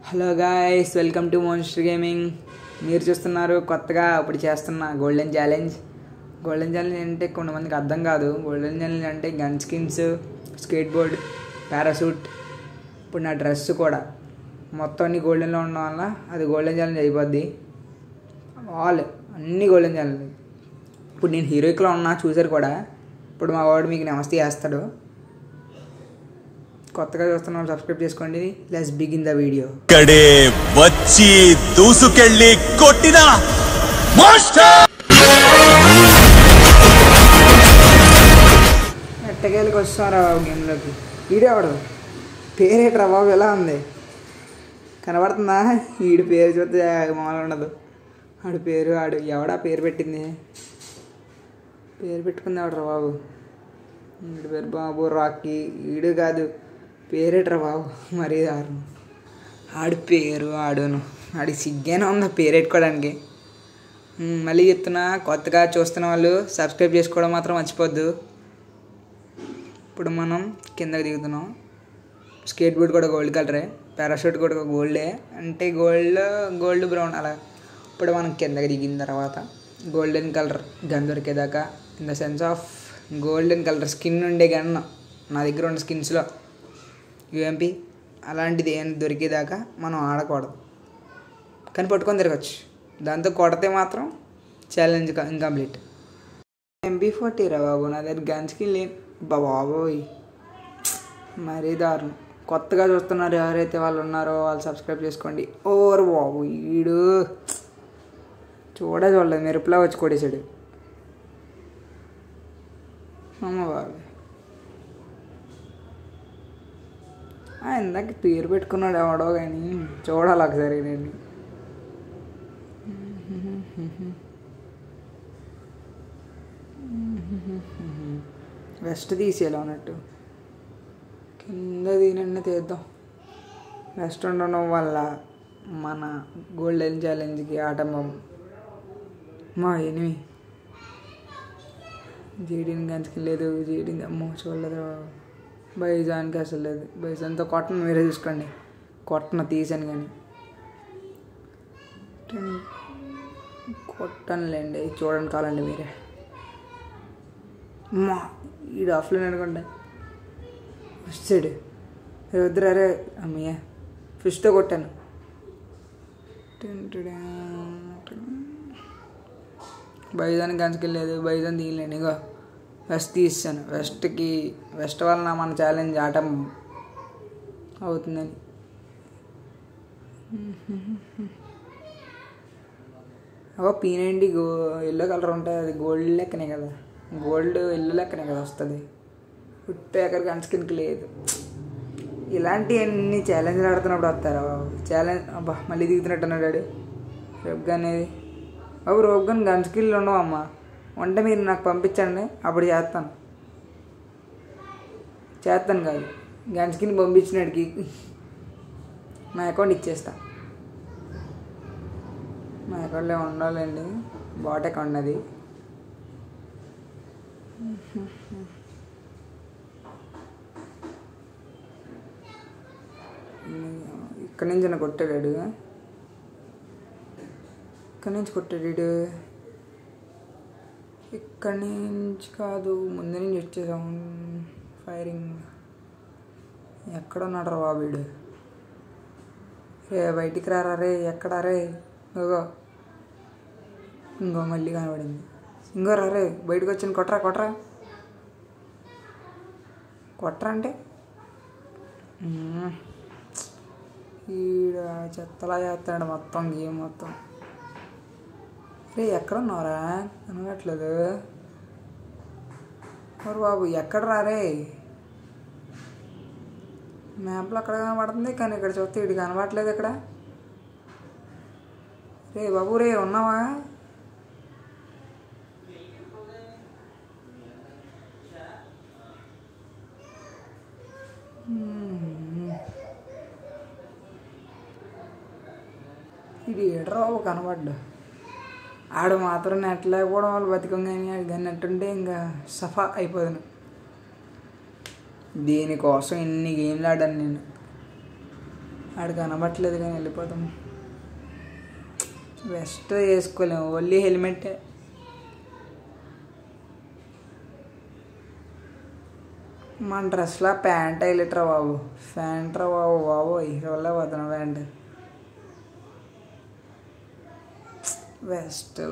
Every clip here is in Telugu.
Hello guys, welcome to monster gaming. మీరు చూస్తున్నారు కొత్తగా ఇప్పుడు చేస్తున్న గోల్డెన్ ఛాలెంజ్. గోల్డెన్ ఛాలెంజ్ అంటే కొంతమందికి అర్థం కాదు. గోల్డెన్ ఛాలెంజ్ అంటే gun skins, skate board, parachute, ఇప్పుడు నా డ్రెస్ కూడా మొత్తం అన్ని గోల్డెన్లో ఉండడం వల్ల అది గోల్డెన్ ఛాలెంజ్ అయిపోద్ది. అన్నీ గోల్డెన్ ఛాలెంజ్. ఇప్పుడు నేను హీరోయిక్లో ఉన్నా, చూసారు కూడా. ఇప్పుడు మా వాడు మీకు నమస్తే చేస్తాడు. కొత్తగా చూస్తున్నాం, సబ్స్క్రైబ్ చేసుకోండి. Let's begin the video. ఇక్కడే వచ్చి దూసుకెళ్ళి కొట్టిన మాస్టర్ ఎట్టకేళ్ళకి వస్తున్నారా గేమ్లోకి. ఈడేవాడు పేరేట్రా బాబు, ఎలా ఉంది కనబడుతుందా? ఈడు పేరు చూస్తే మామూలు ఉండదు. ఆడు పేరు ఎవడా పేరు పెట్టింది? పేరు పెట్టుకుంది ఎవడరా బాబు? ఈడు పేరు బాబు రాకీ. ఈడు కాదు, పేరేట్రా బాబు, మరీ దారుణం. ఆడును ఆడికి సిగ్గేనా ఉందా పేరు పెట్టుకోవడానికి? మళ్ళీ చెప్తున్నా, కొత్తగా చూస్తున్న వాళ్ళు సబ్స్క్రైబ్ చేసుకోవడం మాత్రం మర్చిపోద్దు. ఇప్పుడు మనం కిందకి దిగుతున్నాం. స్కేట్ బోర్డ్ కూడా గోల్డ్ కలరే, పారాషూట్ కూడా గోల్డే, అంటే గోల్డ్ బ్రౌన్ అలా. ఇప్పుడు మనం కిందకి దిగిన తర్వాత గోల్డెన్ కలర్ గన్ దొరికేదాకా, in the sense of golden colour skin ఉండే గన్ నా దగ్గర ఉన్న స్కిన్స్లో యూఎంపీ అలాంటిది ఏం దొరికేదాకా మనం ఆడకూడదు, కానీ పట్టుకొని తిరగచ్చు. దాంతో కొడితే మాత్రం ఛాలెంజ్ ఇన్కంప్లీట్. MP40 రా బాబు, నా దగ్గర గన్ స్కిన్ లేదు బాబోయ్, మరీ దారుణం. కొత్తగా చూస్తున్నారు ఎవరైతే వాళ్ళు ఉన్నారో వాళ్ళు సబ్స్క్రైబ్ చేసుకోండి. ఓరు బాబు, ఈడు చూడలేదు, మెరుపులా వచ్చి కొడేసాడు. అమ్మ బాబు, ఇందాక పేరు పెట్టుకున్నాడు ఎవడో, కానీ చూడాలి ఒకసారి నేను. వెస్ట్ తీసేయాలి అన్నట్టు, కింద దీనన్నా తీద్దాం. వెస్ట్ ఉండడం వల్ల మన గోల్డెన్ ఛాలెంజ్కి ఆటంబం. మా ఎనిమి జీడీని గంచుకి లేదు, జీడీని అమ్మో చూడలేదు. బైజాన్కి అసలు లేదు. బైజాన్తో కొట్టను, మీరే చూసుకోండి. కొట్టను తీసాను కానీ కొట్టనులేండి, చూడండి కావాలండి మీరే. అమ్మా ఈడు ఆఫ్లైన్ అనుకోండి, వచ్చాడు వద్దురే. అమ్మయ్య ఫిష్తో కొట్టాను. బైజాన్ గంచుకెళ్ళలేదు, బైజాన్ తీయలేండి. ఇగో వెస్ట్ తీసాను. వెస్ట్ వలన మన ఛాలెంజ్ ఆటం అవుతుందని. P90 ఎల్లో కలర్ ఉంటుంది, అది గోల్డ్ లెక్కనే కదా, గోల్డ్ ఎల్లో లెక్కనే కదా వస్తుంది. ఉట్టాకర్ గన్ స్కిన్కి లేదు. ఇలాంటివన్నీ ఛాలెంజ్లు ఆడుతున్నప్పుడు వస్తారా బాబు? ఛాలెంజ్ అబ్బా మళ్ళీ దిగుతున్నట్టు అన్నాడు రోప్ గన్. అనేది బాబు రోప్ గన్ గన్ స్కిల్ ఉండవు అమ్మ. అంటే మీరు నాకు పంపించండి, అప్పుడు చేస్తాను కాదు, గన్ స్కిన్ పంపించినడికి నా అకౌంట్ ఇచ్చేస్తా. నా అకౌంట్లో ఉండాలండి, బాట్ అకౌంట్ అది. ఇక్కడి నుంచి నా కొట్టాడు, ఇక్కడి నుంచి కొట్టాడు. ఇక్కడి నుంచి కాదు, ముందు నుంచి వచ్చేసాం. ఫైరింగ్ ఎక్కడ ఉన్నాడు రా బాబు వీడు? రే బయటికి రారా రే, ఎక్కడా రే? ఇంకో మళ్ళీ కనబడింది. ఇంకో రా రే, బయటకు వచ్చింది. కొట్టరా అంటే ఈడ చెత్తలా చేస్తాడు మొత్తం గేమ్ మొత్తం. రే ఎక్కడ ఉన్నారా? కనబడట్లేదు. మరి బాబు ఎక్కడ రారే? మ్యాప్లో అక్కడ కనబడుతుంది, కానీ ఇక్కడ చూస్తే ఇటు కనబడట్లేదు. ఇక్కడ రే బాబు, రే ఉన్నావా? ఇది ఏడ్రా బాబు కనబడ్డా. ఆడు మాత్రం నెట్ లేకపోవడం వాళ్ళు బతికం, కానీ ఆడు కానీ నెట్ ఉంటే ఇంకా సఫా అయిపోదును. దీనికోసం ఎన్ని గేమ్లు ఆడాను నేను. ఆడు కనబట్టలేదు కానీ వెళ్ళిపోతాం. వెస్ట్ వేసుకోలేము, ఓన్లీ హెల్మెటే. మన డ్రెస్లో ప్యాంట్ వేయలేట్రా బాబు, ప్యాంట్రా బాబు బాబు హీరోలా పోతున్నా ప్యాంట్. వెస్ట్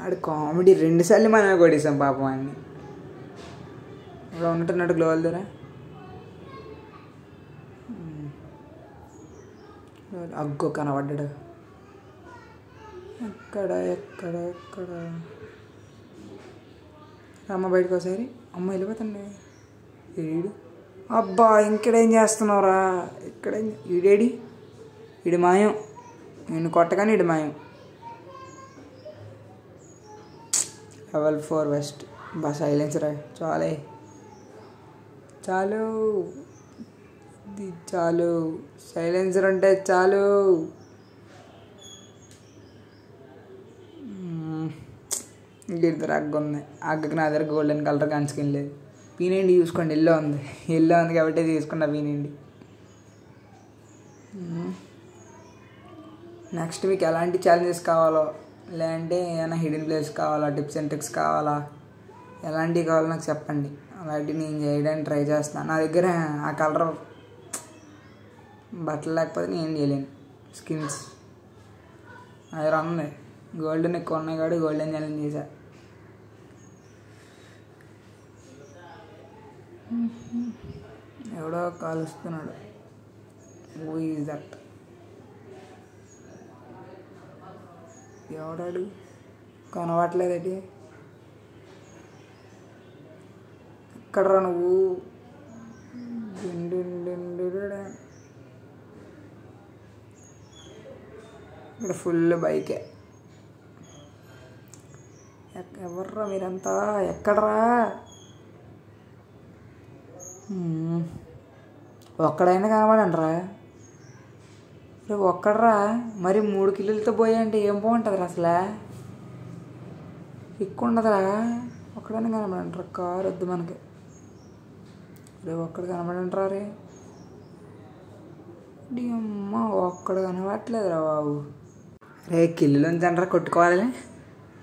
ఆడు కామెడీ 2 సార్లు మనమే కొట్టేసాం పాపం అన్ని. ఇలా ఉన్నట్టున్నాడు గ్లోవల్ దగ్గర. అగ్గో కనబడ్డాడు. ఎక్కడ ఎక్కడ ఎక్కడ అమ్మ బయటకు ఒకసారి. అమ్మ వెళ్ళిపోతండి. ఈడు అబ్బా ఇంకడేం చేస్తున్నావురా, ఇక్కడేం ఈడేడి, ఈడు మాయం. నేను కొట్టగానే ఈడు మాయం. Level 4 west. బా సైలెన్సర్ చాలే, చాలు ఇది చాలు, సైలెన్సర్ అంటే చాలు. ఇద్దరు అగ్గ ఉంది. అగ్గకి నా దగ్గర గోల్డెన్ కలర్ గన్స్కిన్ లేదు. పీనండి చూసుకోండి, ఎల్లో ఉంది, ఎల్లో ఉంది కాబట్టి తీసుకున్నా పీనండి. నెక్స్ట్ మీకు ఎలాంటి ఛాలెంజెస్ కావాలో, లేదంటే ఏమైనా హిడెన్ ప్లేస్ కావాలా, టిప్స్ అండ్ ట్రిక్స్ కావాలా, ఎలాంటివి కావాలో నాకు చెప్పండి. అలాంటివి నేను చేయడానికి ట్రై చేస్తాను. నా దగ్గర ఆ కలర్ బట్టలు లేకపోతే నేను చేయలేను. స్కిన్స్ అది ఉంది, గోల్డెన్ ఎక్కువ ఉన్నాయి కాబట్టి గోల్డెన్ ఛాలెంజ్ చేశా. ఎవడో కాలుస్తున్నాడు. Who is that? ఎవడాడు కనబట్లేదటి. ఎక్కడరా నువ్వు? ఇక్కడ ఫుల్ బైకే. ఎవర్రా మీరంతా? ఎక్కడరా? ఒక్కడైనా కనబడండిరా. ఒక్కడరా మరి 3 కిలోలతో పోయా అంటే ఏం బాగుంటుందిరా అసలు? ఎక్కువ ఉండదురా. ఒక్కడైనా కనబడంటారా? కారు వద్దు మనకి. రే ఒక్కడు కనబడంటారా? రే అమ్మ ఒక్కడు కనబడట్లేదురా బాబు. రే కిల్లులోంచి అంటారా కొట్టుకోవాలి.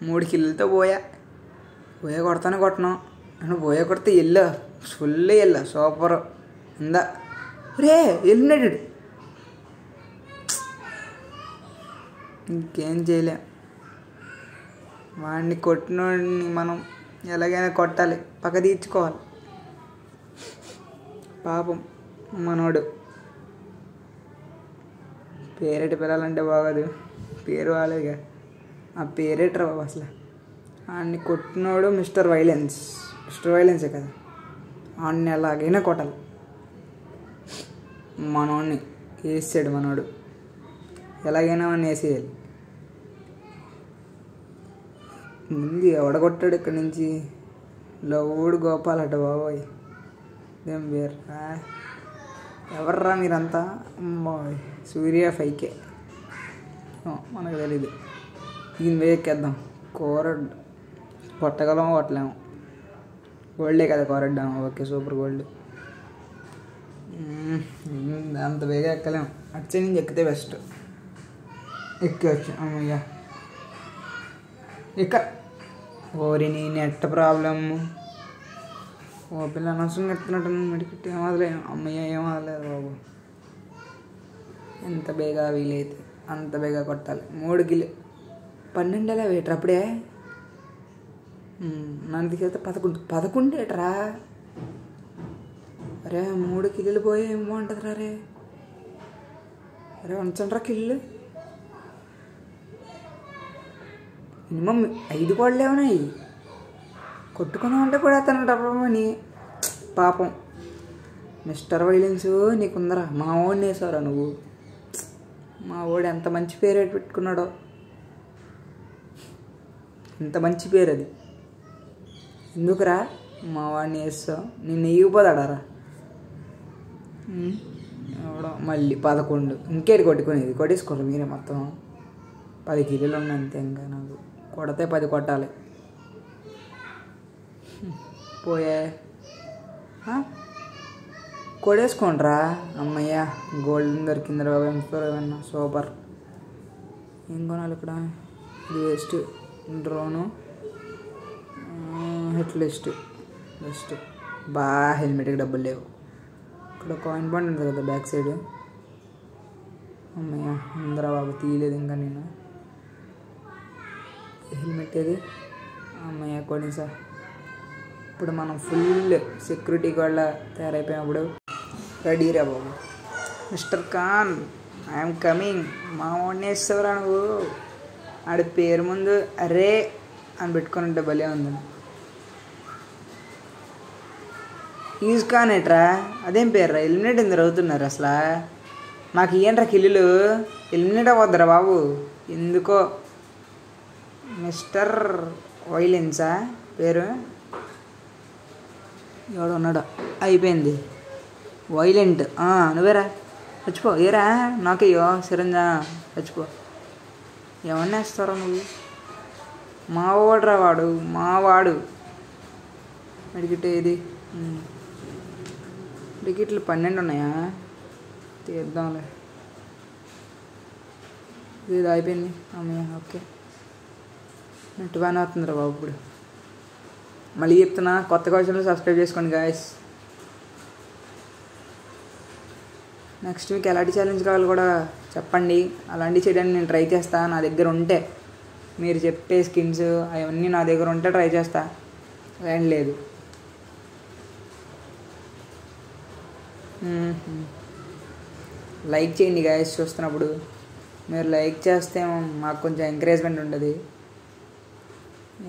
3 కిలోలతో పోయా కొడతానే కొట్టను. నన్ను పోయా కొడితే ఎల్లో ఫుల్ ఎల్లో సూపర్ ఉందా. రే వెళ్ళినాడు. ఇంకేం చేయలే. వాడిని కొట్టినోడిని మనం ఎలాగైనా కొట్టాలి, పక్క తీర్చుకోవాలి. పాపం మనోడు. పేరెట్టి పిల్లలంటే బాగోదు, పేరు వాళ్ళేగా. ఆ పేరేట్రా బాబు అసలు. వాడిని కొట్టినోడు మిస్టర్ వైలెన్సే కదా. వాడిని ఎలాగైనా కొట్టాలి. మనోడిని వేసాడు మనోడు, ఎలాగైనా వాడిని వేసేయాలి. ముందు ఎవడగొట్టాడు ఇక్కడి నుంచి? లవుడు గోపాల్ అట బాబోయ్. ఏం వేర్రా? ఎవర్రా మీరంతా? సూర్య 5K మనకు తెలీదు. దీని మీద ఎక్కేద్దాం. కోరడ్ కొట్టగలమో కొట్టలేము. గోల్డే కదా కోరడ్డాము. Okay super gold. అంత వేగా ఎక్కలేము. వచ్చే నుంచి ఎక్కితే బెస్ట్. ఎక్కవచ్చు. అమ్మయ్యా ఓరి నీ నెట్ ప్రాబ్లమ్. పిల్ల అనవసరంగా ఎత్తున్నట్టు మెడికెట్ ఏమవలేదు. అమ్మయ్య ఏమవలేదు బాబు. ఎంత బేగా వీలైతే అంత బేగా కొట్టాలి. 3 కిలో 12 ఎలా వేయటరు అప్పుడే? నన్ను తీసుకెళ్తే 11 ఏట్రా? అరే 3 కిలోలు పోయి ఏం బాగుంటుందిరా? రే అరే ఉంచండిరా కిల్లు. మినిమం 5 కోళ్ళే ఉన్నాయి. కొట్టుకుని ఉంటే కూడా అతను డబ్బని. పాపం మిస్టర్ వైలెన్స్ నీకుందరా. మా వాడిని వేసావురా నువ్వు. మా వాడు ఎంత మంచి పేరు పెట్టుకున్నాడో. ఎంత మంచి పేరు అది. ఎందుకురా మా వాడిని వేస్తావు? నిన్ను ఇగిపోతాడారా? ఎవడో మళ్ళీ 11. ఇంకేటి కొట్టుకునేది? కొట్టేసుకోరు మీరే మొత్తం. 10 కిలోలు ఉన్నాయి అంతే. ఇంకా నాకు కొడితే 10 కొట్టాలి. పోయే కొడేసుకోండిరా. అమ్మయ్య గోల్డెన్ దొరికిందిరా బాబు. ఏమన్నా సూపర్. ఏం కొనాలి ఇక్కడ? ఇది waste. Drone, hit list best. హెల్మెట్కి డబ్బులు లేవు. ఇక్కడ కాయిన్ పాయింట్ ఉంటుంది కదా బ్యాక్ సైడ్. అమ్మయ్య అందరా బాబు తీయలేదు ఇంకా నేను. హెల్మెట్ ఏది? అమ్మయ్య కొని సార్. ఇప్పుడు మనం ఫుల్ సెక్యూరిటీ వాళ్ళ తయారైపోయినప్పుడు రెడీ రా బాబు. Mister Khan I'm coming. మా వాడిని వేస్తావురా నువ్వు. ఆడి పేరు ముందు అరే అని పెట్టుకొని ఉంటే భలే ఉంది. ఈజ్ ఖాన్ ఏట్రా? అదేం పేర్రా? ఎలిమినేట్ ఎందుకు అవుతున్నారు అసలు? మాకు ఇయ్యంట్రా కిల్లులు. ఎలిమినేట్ అవ్వద్దురా బాబు ఎందుకో. మిస్టర్ వైలెన్సా పేరు? ఎవడు ఉన్నాడు? అయిపోయింది. వైలెంట్ నువ్వేరా. చచ్చిపో. ఏరా నాకయ్యో సిరంజా చచ్చిపో. ఎవరిని వేస్తారా నువ్వు? మావాడురా వాడు. మావాడు. మెడికిట్ ఏది? టికెట్లు 12 ఉన్నాయా? తీద్దాంలే. ఇది అయిపోయింది. అమ్మయ్య ఓకే. నెట్ బాగానే అవుతుందిరా బాబు. ఇప్పుడు మళ్ళీ చెప్తున్నా, కొత్తగా వచ్చిన సబ్స్క్రైబ్ చేసుకోండి గాయస్. నెక్స్ట్ మీకు ఎలాంటి ఛాలెంజ్ కావాలి కూడా చెప్పండి. అలాంటివి చేయడానికి నేను ట్రై చేస్తా. నా దగ్గర ఉంటే, మీరు చెప్పే స్కిన్స్ అవన్నీ నా దగ్గర ఉంటే ట్రై చేస్తా. ఏం లేదు. లైక్ చేయండి గాయస్ చూస్తున్నప్పుడు. మీరు లైక్ చేస్తే మాకు కొంచెం ఎంకరేజ్మెంట్ ఉంటుంది.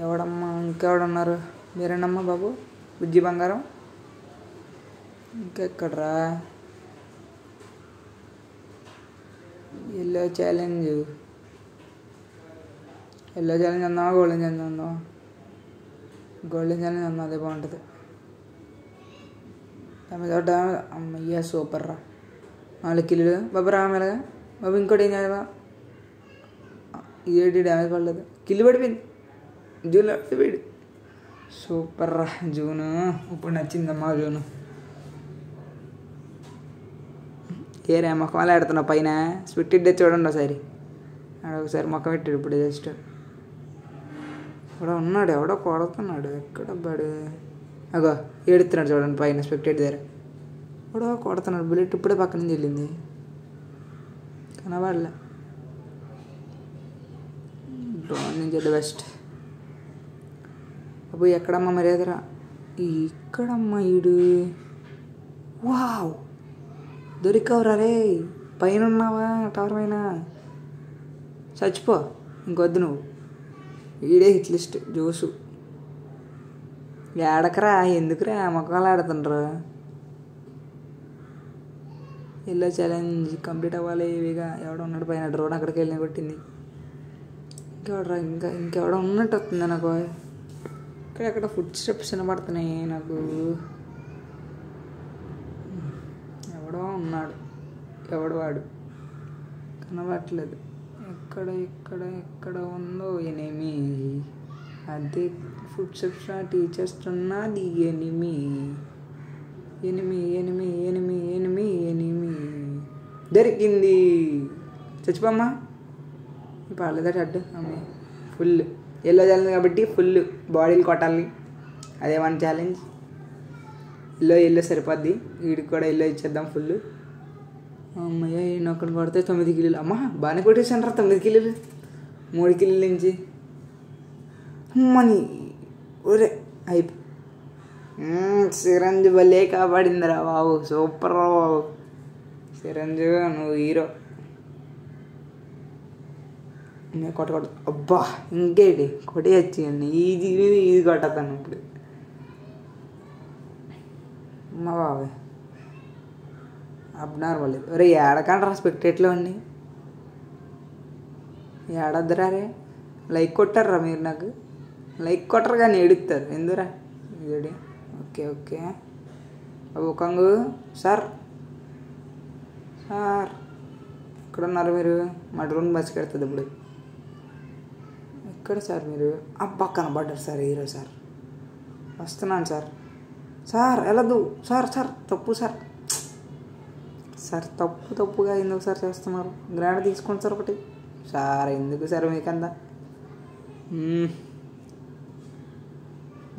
ఎవడమ్మా ఇంకెవడున్నారు? మీరేనమ్మా బాబు బుజ్జి బంగారం. ఇంకెక్కడ్రా? ఎల్లో ఛాలెంజ్ అందామా గోల్డెన్ ఛాలెంజ్ అందామా? గోల్డెన్ ఛాలెంజ్ అందాం, అదే బాగుంటుంది. అమ్మయ్య సూపర్ రా. 4 కిల్లులు బాబు. రామేలాగా బాబు. ఇంకోటి ఏం చేయాలి? ఇది డ్యామేజ్ పడలేదు. కిల్లు పడిపోయింది. జూన్ పడిపోయాడు. సూపర్ రా జూను. ఇప్పుడు నచ్చిందమ్మా జూను. ఏరే మొక్కం అలా ఆడుతున్నావు పైన. స్విట్ ఇడ్డే చూడండి ఒకసారి. ఒకసారి మొక్క పెట్టాడు ఇప్పుడు జస్ట్. ఎవడో ఉన్నాడు, ఎవడో కొడుతున్నాడు. ఎక్కడబ్బాడు? అగో ఏడుతున్నాడు చూడండి పైన స్పెక్టేట్ దగ్గర. ఎవడో కొడుతున్నాడు. బుల్లెట్ ఇప్పుడే పక్క నుంచి వెళ్ళింది, కనబడలే. డ్రోన్ నుంచి ద బెస్ట్. అబ్బో ఎక్కడమ్మా మర్యాదరా? ఇక్కడమ్మా ఈడు. వావ్ దొరికావురా రే. పైన ఉన్నావా టవర్ పైన? చచ్చిపో ఇంకొద్దు నువ్వు. ఈడే హిట్ లిస్ట్ జోసు. ఏడకరా ఎందుకురా మొక్కలు ఆడుతుండ్రు? ఎల్లో ఛాలెంజ్ కంప్లీట్ అవ్వాలి ఇవిగా. ఎవడో ఉన్నాడు పైన. డ్రోన్ అక్కడికి వెళ్ళి కొట్టింది. ఇంకెవడరా? ఇంకెవడో ఉన్నట్టు వస్తుంది నాకు. ఇక్కడెక్కడ ఫుడ్ స్టెప్స్ వినపడుతున్నాయి నాకు. ఎవడో ఉన్నాడు. ఎవడు వాడు? కనబడట్లేదు. ఎక్కడ ఉందో ఎనిమి. అదే ఫుడ్ స్టెప్స్ టీచర్స్ ఉన్నది ఎనిమి. దొరికింది. చచ్చిపోమ్మా. పర్లేదా అడ్డు? అమ్మే ఫుల్ ఎల్లో ఛాలెంజ్ కాబట్టి ఫుల్ బాడీలు కొట్టాలి. అదే మన ఛాలెంజ్. ఎల్లో సరిపోద్ది. వీడికి కూడా ఎల్లో ఇచ్చేద్దాం ఫుల్. అమ్మయ్య నేను ఒక్కడిని కొడితే 9 కిల్లులు. అమ్మా బాగానే కొట్టేసాను రా. 9 కిల్లులు 3 కిల్లుల నుంచి. మనీ ఒరే అయిపో. సిరంజ్ భలే కాపాడిందిరా బాబు. సూపర్ రా బాబు. సిరంజ్ నువ్వు హీరో. నేను కొట్ట అబ్బా ఇంకేంటి కొట్టేయచ్చు. ఈజీ కొట్టతాను ఇప్పుడు. అమ్మా బాబాయ్ అబ్నార్మల్. ఒరే ఏడకండ్రా స్పెక్టేట్లో అండి. ఏడొద్దురా రే. లైక్ కొట్టారా మీరు? నాకు లైక్ కొట్టరు కానీ ఏడుస్తారు ఎందుకురా? ఇది ఓకే అబ్బు కంగు సార్ ఎక్కడున్నారు మీరు? మా డ్రోన్ బస్కెడుతుంది ఇప్పుడు. ఎక్కడ సార్ మీరు? అబ్బా కనబడ్డారు సార్. Hero sir. వస్తున్నాను సార్. వెళ్ళదు సార్. తప్పు సార్. సార్ తప్పుగా ఎందుకు సార్ చేస్తున్నారు? గ్రాండ్ తీసుకోండి సార్ ఒకటి. సార్ ఎందుకు సార్ మీకంతా?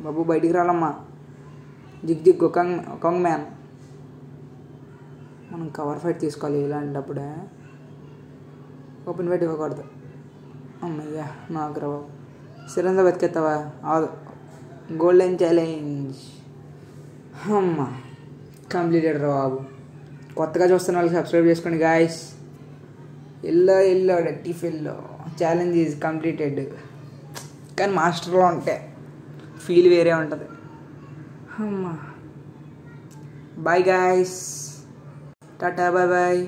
బాబు బయటికి రాలమ్మా. జిగ్ కొంగ్ మ్యాన్. మనం కవర్ ఫైట్ తీసుకోవాలి ఇలాంటప్పుడే. ఓపెన్ ఫైట్ ఇవ్వకూడదు. అమ్మయ్యా నాకు రా బాబు. సిరంజా బతికెత్తావా? అవదు. Golden challenge. అమ్మ కంప్లీటెడ్ రా బాబు. కొత్తగా చూస్తున్న వాళ్ళకి సబ్స్క్రైబ్ చేసుకోండి గాయస్. ఎల్లో డట్టి ఫెల్లో ఛాలెంజ్ ఈజ్ కంప్లీటెడ్. కానీ మాస్టర్లో ఉంటే ఫీల్ వేరే ఉంటుంది. అమ్మా bye guys. Tata bye bye.